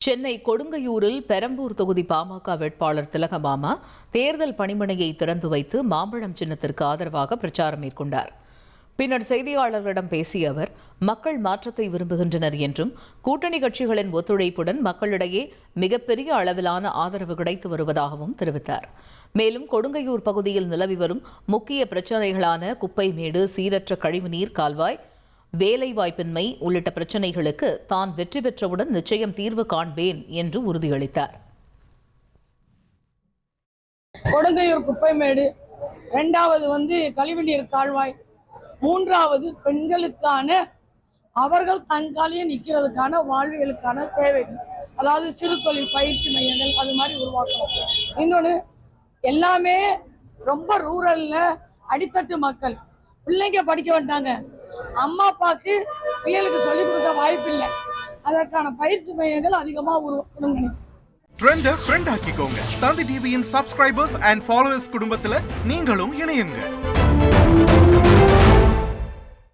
சென்னை கொடுங்கையூரில் பெரம்பூர் தொகுதி பாமக வேட்பாளர் திலகமாமா தேர்தல் பணிமனையை திறந்து வைத்து மாம்பழம் சின்னத்திற்கு ஆதரவாக பிரச்சாரம் மேற்கொண்டார். பின்னர் செய்தியாளர்களிடம் பேசிய அவர், மக்கள் மாற்றத்தை விரும்புகின்றனர் என்றும் கூட்டணி கட்சிகளின் ஒத்துழைப்புடன் மக்களிடையே மிகப்பெரிய அளவிலான ஆதரவு கிடைத்து வருவதாகவும் தெரிவித்தார். மேலும் கொடுங்கையூர் பகுதியில் நிலவி வரும் முக்கிய பிரச்சினைகளான குப்பைமேடு, சீரற்ற கழிவுநீர் கால்வாய், வேலைவாய்ப்பின்மை உள்ளிட்ட பிரச்சினைகளுக்கு தான் வெற்றி பெற்றவுடன் நிச்சயம் தீர்வு காண்பேன் என்று உறுதியளித்தார். கொடுங்கையூர் குப்பைமேடு, இரண்டாவது கழிவுநீர் கால்வாய், மூன்றாவது பெண்களுக்கான அவர்கள் தங்காலியே நிற்கிறதுக்கான வாழ்வியலுக்கான தேவைகள், அதாவது சிறு தொழில் பயிற்சி மையங்கள் அது மாதிரி உருவாக்கணும். இன்னொன்று, எல்லாமே ரொம்ப ரூரல்ல அடித்தட்டு மக்கள் பிள்ளைங்க படிக்க வேண்டாங்க, அம்மா அப்பாவுக்கு பிள்ளைகளுக்கு சொல்லிக் கொடுக்க வாய்ப்பு இல்லை. அதற்கான பயிற்சி மையங்கள் அதிகமாக உருவாக்கணும்னு நினைக்கிறேன். ட்ரெண்டை ஃப்ரெண்ட் ஆக்கிக்கோங்க. தந்தி டிவியின் சப்ஸ்கிரைபர்ஸ் அண்ட் ஃபாலோவர்ஸ் குடும்பத்தில் நீங்களும் இணையுங்க.